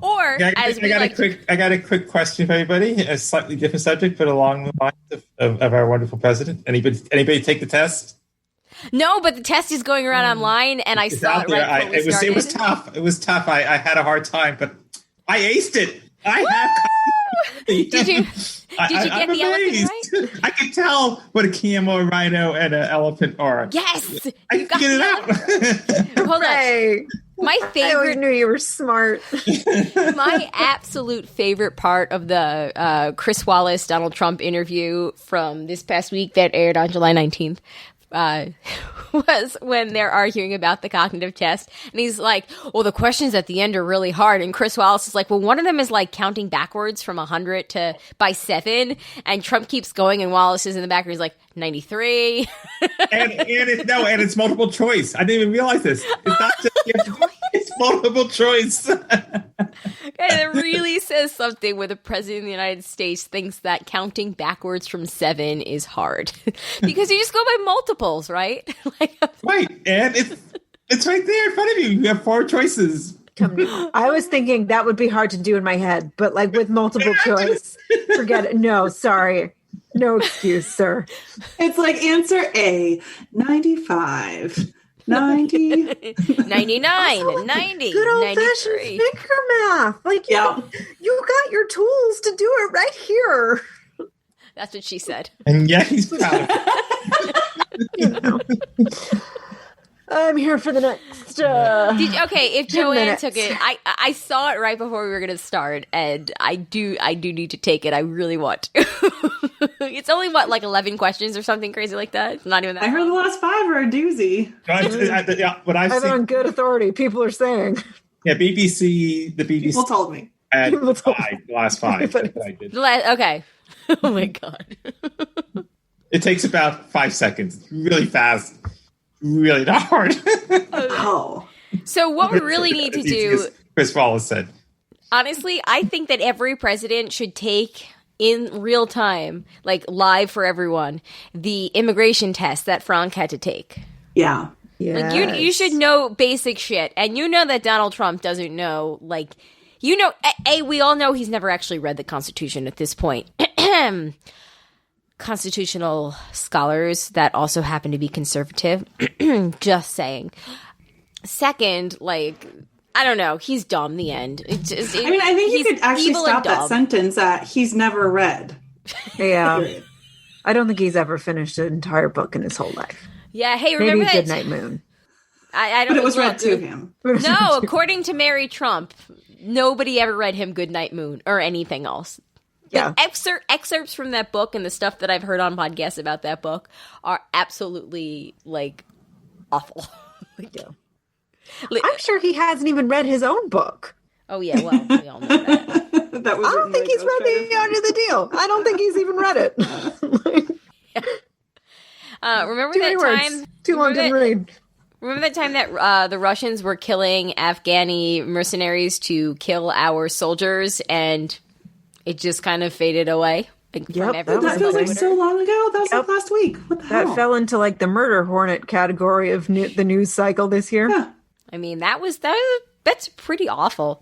Or, I got a quick question for everybody. A slightly different subject, but along the lines of our wonderful president. Anybody take the test? No, but the test is going around online, and I saw it right before we started. It was tough. It was tough. I had a hard time, but I aced it. I have. Did you get the elephant right? I can tell what a camel, a rhino, and an elephant are. Yes, I can get it out. Hold on. My favorite. I always knew you were smart. My absolute favorite part of the Chris Wallace Donald Trump interview from this past week that aired on July 19th was when they're arguing about the cognitive test. And he's like, well, the questions at the end are really hard. And Chris Wallace is like, well, one of them is like counting backwards from 100 to by 7. And Trump keeps going. And Wallace is in the background. He's like, 93. and it's multiple choice. I didn't even realize this. It's not just it's multiple choice. And it really says something when the president of the United States thinks that counting backwards from 7 is hard. Because you just go by multiples, right? Right. And it's right there in front of you. You have 4 choices. I was thinking that would be hard to do in my head, but like with multiple choice, forget it. No, sorry. No excuse, sir. It's like answer A, 95. 90, 99, 90, good old 93. Finger math. Like, you got your tools to do it right here. That's what she said. And yeah, he's proud of it. I'm here for the next. If Joanne minutes. took it, I saw it right before we were going to start, and I do need to take it. I really want to. It's only like 11 questions or something crazy like that. It's not even that. I heard the last 5 are a doozy. What I've I'm seen, on good authority. People are saying. yeah, the BBC People told me. had People told 5, the last 5. That's what I did. Okay. Oh my god. It takes about 5 seconds. It's really fast. Really not hard. Oh. So what we really need to do, Chris Wallace said. honestly, I think that every president should take in real time, like live for everyone, the immigration test that Frank had to take. Yeah. Like you should know basic shit, and you know that Donald Trump doesn't know. Like, you know, we all know he's never actually read the Constitution at this point. Constitutional scholars that also happen to be conservative. Just saying. Second, like, I don't know, he's dumb. The end. I think you could actually stop that sentence at "he's never read." Yeah, I don't think he's ever finished an entire book in his whole life. Yeah, hey, remember Maybe that? Goodnight Moon. I don't. But it was read to him. No, according to Mary Trump, nobody ever read him Goodnight Moon or anything else. Yeah. The excerpts from that book and the stuff that I've heard on podcasts about that book are absolutely, like, awful. I'm sure he hasn't even read his own book. Oh, yeah, well, we all know that. That was I don't think he's read the end of the deal. I don't think he's even read it. Remember Too that many time? words. Too long to read. Remember that time that the Russians were killing Afghani mercenaries to kill our soldiers, and it just kind of faded away? Like, from everyone That feels like so long ago. That was like last week. What the hell? That fell into like the murder hornet category of the news cycle this year. Yeah. I mean, that's pretty awful.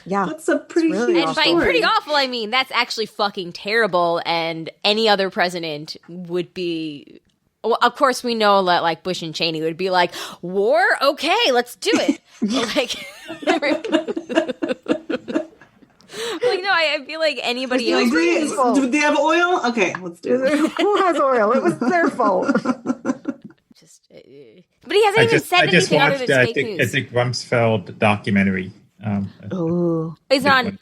Yeah, That's a pretty really huge And by story. pretty awful, I mean that's actually fucking terrible. And any other president would be. Well, of course, we know that like Bush and Cheney would be like, war? Okay, let's do it. Like, no, I feel like anybody else. Do they have oil? Okay, let's do it. Who has oil? It was their fault. But he hasn't even said anything other than fake news. I think Rumsfeld documentary. It's on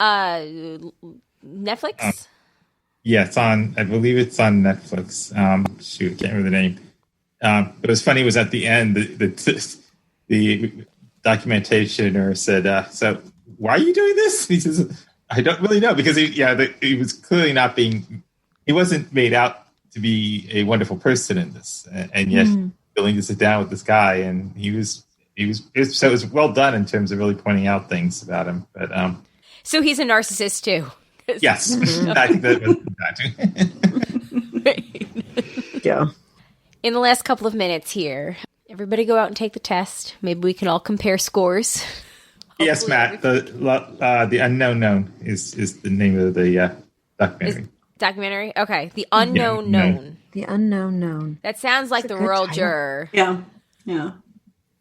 Netflix. Yeah, it's on. I believe it's on Netflix. Shoot, I can't remember the name. But it was funny. Was at the end the documentationer said, "So why are you doing this?" And he says, "I don't really know," because he was clearly not being. He wasn't made out to be a wonderful person in this, and yet willing to sit down with this guy, and he was. So it was well done in terms of really pointing out things about him. But so he's a narcissist too. Yes, I think that was that. Yeah. In the last couple of minutes here, everybody go out and take the test. Maybe we can all compare scores. Yes, Matt. The Unknown Known is the name of the documentary. Documentary? Okay. The Unknown Known. The Unknown Known. That sounds like the Royal Juror. Yeah.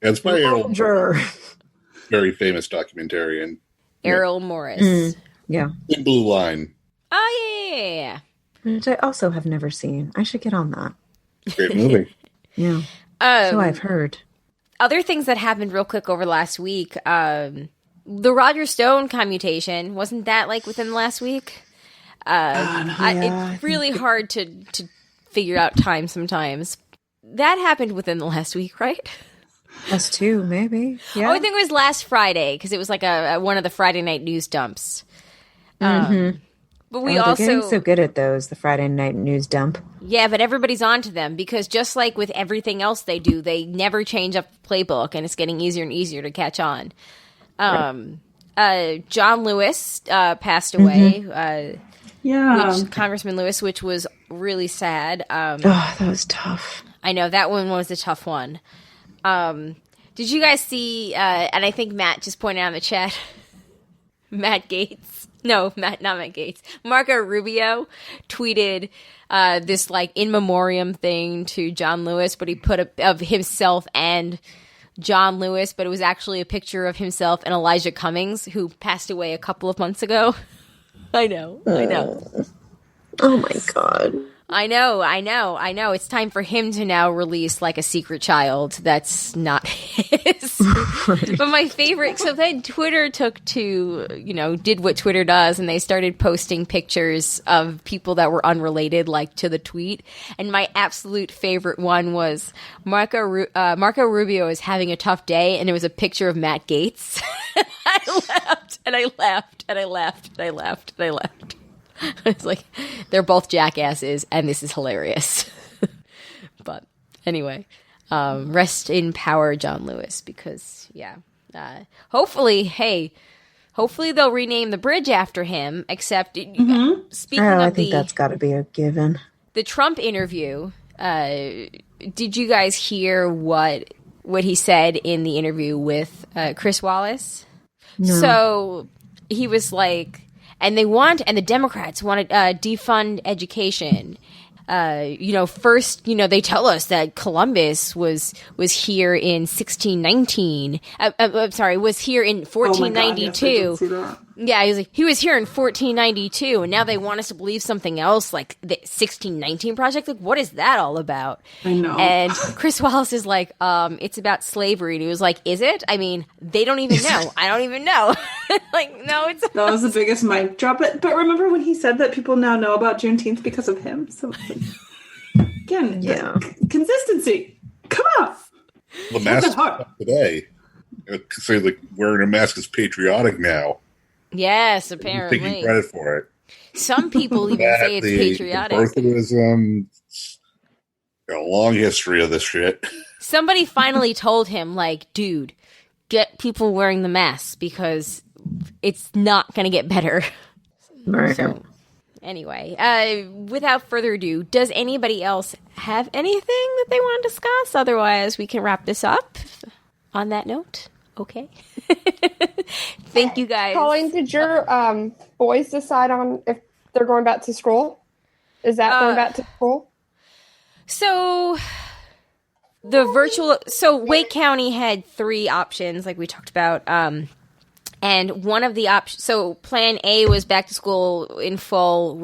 It's by Errol, Juror. very famous documentarian. Errol Morris. Yeah. Thin Blue Line. Oh, yeah. Which I also have never seen. I should get on that. Great movie. Yeah. So I've heard. Other things that happened real quick over last week. The Roger Stone commutation, wasn't that like within the last week? It's really hard to figure out time sometimes. that happened within the last week, right? Us too, maybe. Yeah. Oh, I think it was last Friday because it was like a one of the Friday night news dumps. But we they're also getting so good at those, the Friday night news dump. Yeah, but everybody's onto them because just like with everything else they do, they never change up the playbook, and it's getting easier and easier to catch on. John Lewis passed away. Congressman Lewis, which was really sad. That was tough. I know that one was a tough one. Did you guys see? And I think Matt just pointed out in the chat. Matt Gates. No, not Matt Gates. Marco Rubio tweeted this like in memoriam thing to John Lewis, but he put of himself and John Lewis, but it was actually a picture of himself and Elijah Cummings, who passed away a couple of months ago. I know. Oh my God. I know. It's time for him to now release like a secret child that's not his. But my favorite, so then Twitter did what Twitter does, and they started posting pictures of people that were unrelated, like to the tweet. And my absolute favorite one was Marco Rubio is having a tough day, and it was a picture of Matt Gaetz. I laughed. It's like, they're both jackasses, and this is hilarious. But anyway, rest in power, John Lewis, because, hopefully they'll rename the bridge after him, except, speaking of I think that's got to be a given. The Trump interview, did you guys hear what he said in the interview with Chris Wallace? No. So he was like, and the Democrats want to defund education. First, they tell us that Columbus was here in 1619. Was here in 1492. Oh my God, yeah, he was here in 1492, and now they want us to believe something else, like the 1619 Project. Like, what is that all about? I know. And Chris Wallace is like, it's about slavery. And he was like, is it? I mean, they don't even know. I don't even know. Like, no, it's that was the biggest mic drop. But remember when he said that people now know about Juneteenth because of him? So again, consistency. Come on. The mask today. Say like wearing a mask is patriotic now. Yes, apparently. Taking credit for it. Some people even say it's patriotic. Birtherism, a long history of this shit. Somebody finally told him, like, dude, get people wearing the masks because it's not going to get better. Right. So, anyway, without further ado, does anybody else have anything that they want to discuss? Otherwise, we can wrap this up on that note. Okay. Thank you, guys. Colleen, did your boys decide on if they're going back to school? Is that going back to school? So Wake County had 3 options, like we talked about. And one of the options, so Plan A was back to school in full.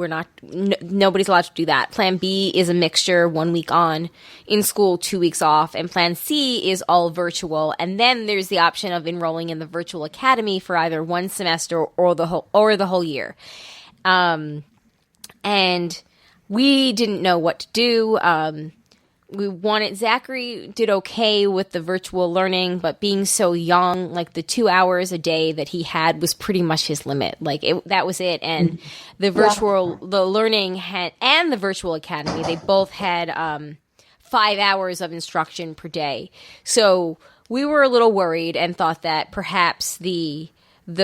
Nobody's allowed to do that. Plan B is a mixture, 1 week on in school, 2 weeks off. And Plan C is all virtual. And then there's the option of enrolling in the virtual academy for either one semester or the whole year. And we didn't know what to do. Zachary did okay with the virtual learning, but being so young, like the 2 hours a day that he had was pretty much his limit. Like that was it. And the learning and the virtual academy, they both had 5 hours of instruction per day. So we were a little worried and thought that perhaps the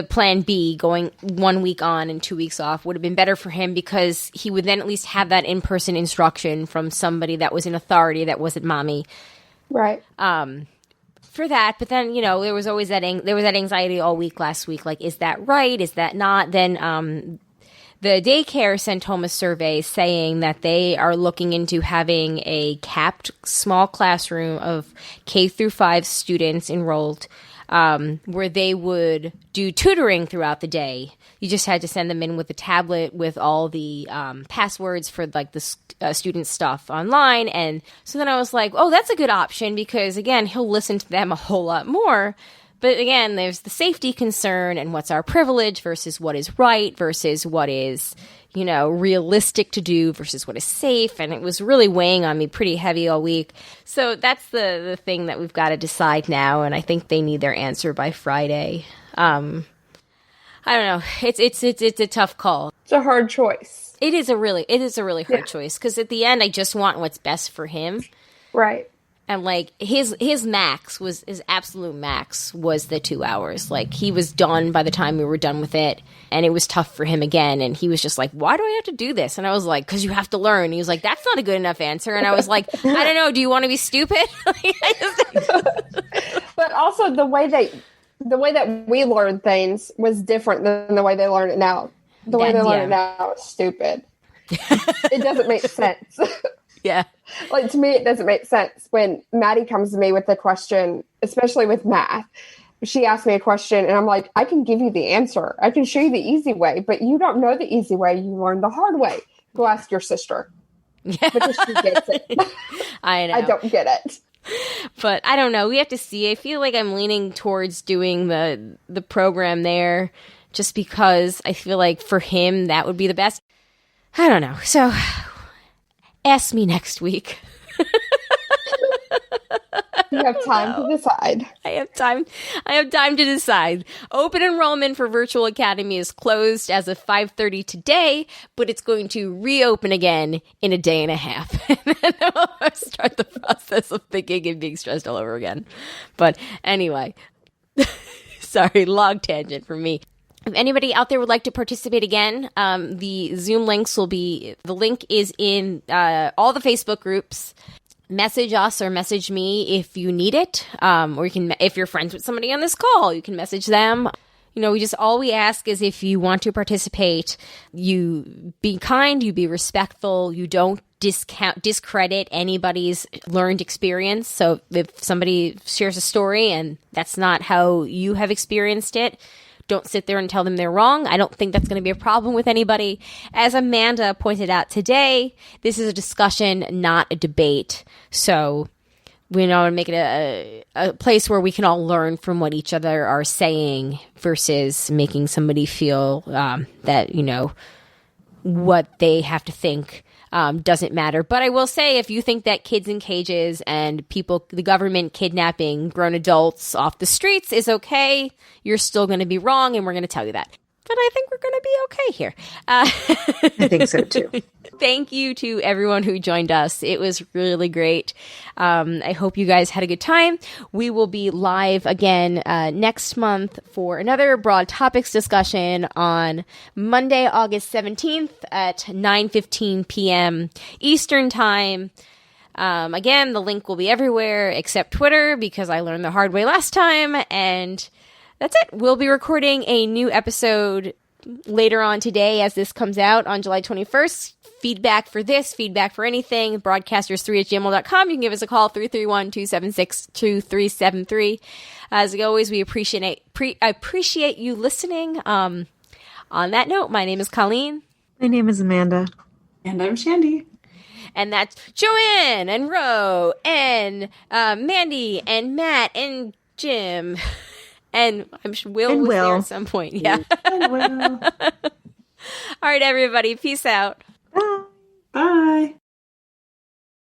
Plan B, going 1 week on and 2 weeks off, would have been better for him because he would then at least have that in-person instruction from somebody that was in authority that wasn't mommy. Right. For that, but then, there was always that anxiety all week last week. Like, is that right? Is that not? Then the daycare sent home a survey saying that they are looking into having a capped small classroom of K through 5 students enrolled, where they would do tutoring throughout the day. You just had to send them in with a tablet with all the passwords for like the student stuff online. And so then I was like, oh, that's a good option because, again, he'll listen to them a whole lot more. But again, there's the safety concern and what's our privilege versus what is right versus what is, realistic to do versus what is safe. And it was really weighing on me pretty heavy all week. So that's the thing that we've got to decide now. And I think they need their answer by Friday. I don't know. It's a tough call. It's a hard choice. It is a really hard choice, because at the end, I just want what's best for him. Right. And like his absolute max was the 2 hours. Like, he was done by the time we were done with it, and it was tough for him again. And he was just like, "Why do I have to do this?" And I was like, "Because you have to learn." He was like, "That's not a good enough answer." And I was like, "I don't know. Do you want to be stupid?" But also the way that we learn things was different than the way they learn it now. The way they learn it now is stupid. It doesn't make sense. Yeah. Like, to me, it doesn't make sense when Maddie comes to me with a question, especially with math. She asked me a question, and I'm like, I can give you the answer. I can show you the easy way, but you don't know the easy way. You learn the hard way. Go ask your sister. Yeah. Because she gets it. I know. I don't get it. But I don't know. We have to see. I feel like I'm leaning towards doing the program there, just because I feel like for him, that would be the best. I don't know. So ask me next week. You have time to decide. I have time to decide. Open enrollment for Virtual Academy is closed as of 5:30 today, but it's going to reopen again in a day and a half. And then I'll start the process of thinking and being stressed all over again. But anyway, sorry, long tangent for me. If anybody out there would like to participate again, the Zoom links the link is in all the Facebook groups. Message us or message me if you need it. Or you can, if you're friends with somebody on this call, you can message them. All we ask is, if you want to participate, you be kind, you be respectful, you don't discredit anybody's learned experience. So if somebody shares a story and that's not how you have experienced it, don't sit there and tell them they're wrong. I don't think that's going to be a problem with anybody. As Amanda pointed out today, this is a discussion, not a debate. So we want to make it a place where we can all learn from what each other are saying, versus making somebody feel that, what they have to think doesn't matter. But I will say, if you think that kids in cages and the government kidnapping grown adults off the streets is okay, you're still going to be wrong, and we're going to tell you that. But I think we're going to be okay here. I think so too. Thank you to everyone who joined us. It was really great. I hope you guys had a good time. We will be live again next month for another broad topics discussion on Monday, August 17th at 9:15 p.m. Eastern Time. Again, the link will be everywhere except Twitter, because I learned the hard way last time. And that's it. We'll be recording a new episode later on today as this comes out on July 21st. Feedback for this, feedback for anything, broadcasters3@gmail.com. You can give us a call, 331-276-2373. As always, we appreciate you listening. On that note, my name is Colleen. My name is Amanda. And I'm Shandy. And that's Joanne and Ro and Mandy and Matt and Jim. And I'm sure Will was there at some point. Yeah. Will. All right, everybody. Peace out. Bye. Bye.